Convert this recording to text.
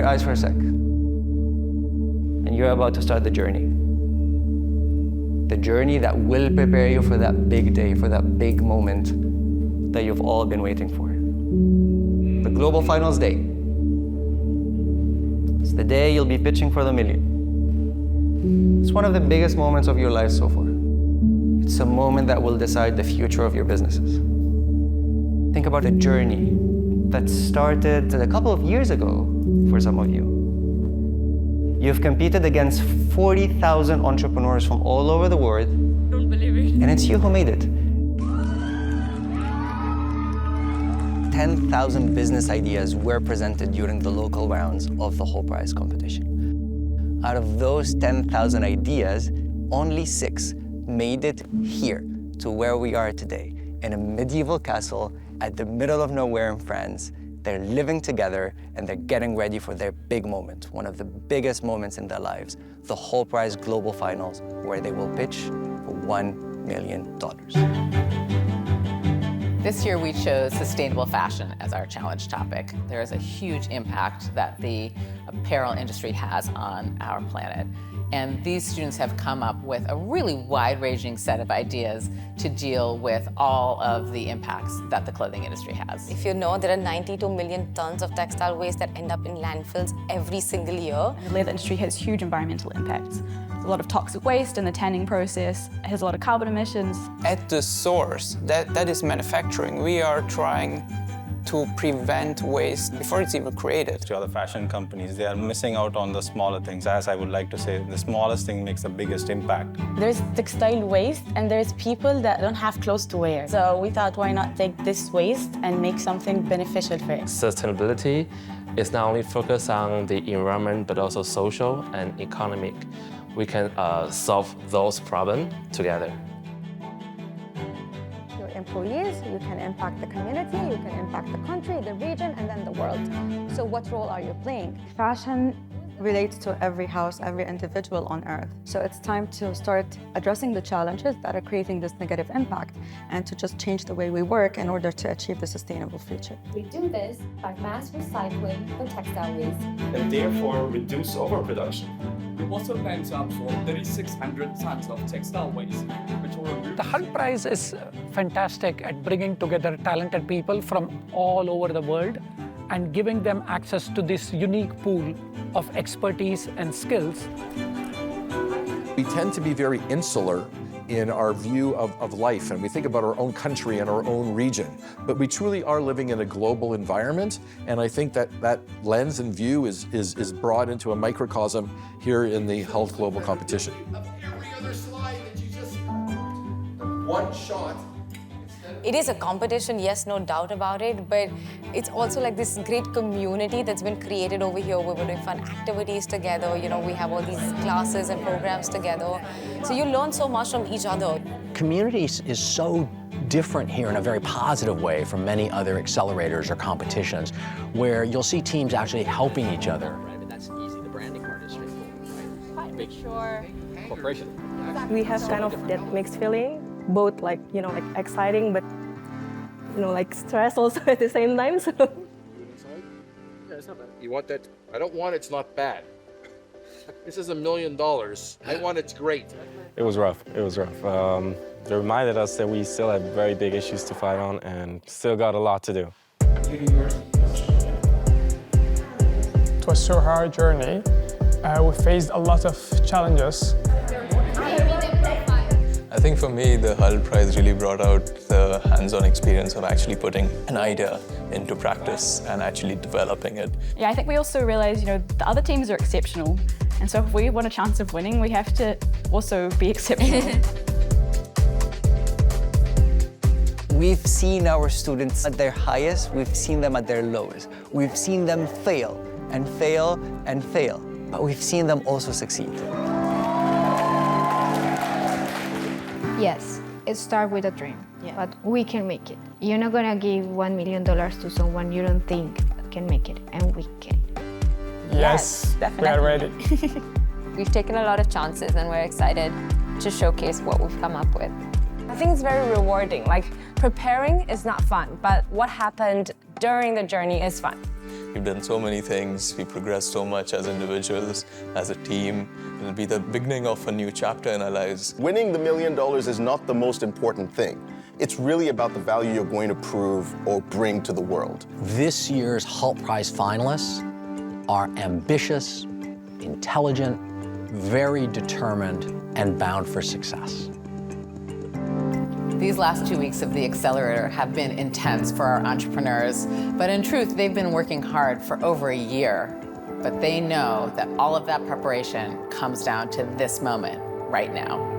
eyes for a sec. And you're about to start the journey. The journey that will prepare you for that big day, for that big moment that you've all been waiting for. The Global Finals Day. It's the day you'll be pitching for the million. It's one of the biggest moments of your life so far. It's a moment that will decide the future of your businesses. Think about a journey that started a couple of years ago for some of you. You've competed against 40,000 entrepreneurs from all over the world. Don't believe it. And it's you who made it. 10,000 business ideas were presented during the local rounds of the whole prize competition. Out of those 10,000 ideas, only 6 made it here to where we are today, in a medieval castle at the middle of nowhere in France. They're living together and they're getting ready for their big moment, one of the biggest moments in their lives, the Whole Prize Global Finals, where they will pitch for $1 million. This year we chose sustainable fashion as our challenge topic. There is a huge impact that the apparel industry has on our planet. And these students have come up with a really wide-ranging set of ideas to deal with all of the impacts that the clothing industry has. If you know, there are 92 million tons of textile waste that end up in landfills every single year. The leather industry has huge environmental impacts. There's a lot of toxic waste in the tanning process. It has a lot of carbon emissions. At the source, that is manufacturing. We are trying to prevent waste before it's even created. To other fashion companies, they are missing out on the smaller things. As I would like to say, the smallest thing makes the biggest impact. There's textile waste and there's people that don't have clothes to wear. So we thought, why not take this waste and make something beneficial for it? Sustainability is not only focused on the environment, but also social and economic. We can solve those problems together. Employees, you can impact the community, you can impact the country, the region, and then the world. So what role are you playing? Fashion relates to every house, every individual on Earth. So it's time to start addressing the challenges that are creating this negative impact and to just change the way we work in order to achieve the sustainable future. We do this by mass recycling the textile waste. And therefore reduce overproduction. We also plan to absorb 3,600 tons of textile waste, which will remove... The Hull Prize is fantastic at bringing together talented people from all over the world and giving them access to this unique pool of expertise and skills. We tend to be very insular in our view of life, and we think about our own country and our own region. But we truly are living in a global environment, and I think that lens and view is brought into a microcosm here in the Hull Global Competition. Every other slide that you just, one shot. It is a competition, yes, no doubt about it, but it's also like this great community that's been created over here where we're doing fun activities together. You know, we have all these classes and programs together. So you learn so much from each other. Community is so different here in a very positive way from many other accelerators or competitions where you'll see teams actually helping each other. Right, but that's easy. The branding part is straightforward. Right? Big sure. Corporation. We have kind of that mixed feeling, both like, you know, like exciting, but, you know, like stress also at the same time. So. Yeah, it's not bad. You want that? I don't want it's not bad. This is $1 million. I want it's great. It was rough. It was rough. It reminded us that we still have very big issues to fight on and still got a lot to do. It was so hard journey. We faced a lot of challenges. I think for me, the Hull Prize really brought out the hands-on experience of actually putting an idea into practice and actually developing it. Yeah, I think we also realized, you know, the other teams are exceptional. And so if we want a chance of winning, we have to also be exceptional. We've seen our students at their highest, we've seen them at their lowest. We've seen them fail and fail and fail, but we've seen them also succeed. Yes, it starts with a dream, but we can make it. You're not gonna give $1 million to someone you don't think can make it, and we can. Yes, we are ready. We've taken a lot of chances and we're excited to showcase what we've come up with. I think it's very rewarding. Like, preparing is not fun, but what happened during the journey is fun. We've done so many things, we progressed so much as individuals, as a team. It'll be the beginning of a new chapter in our lives. Winning the $1 million is not the most important thing. It's really about the value you're going to prove or bring to the world. This year's HALT Prize finalists are ambitious, intelligent, very determined, and bound for success. These last 2 weeks of the Accelerator have been intense for our entrepreneurs, but in truth, they've been working hard for over a year. But they know that all of that preparation comes down to this moment right now.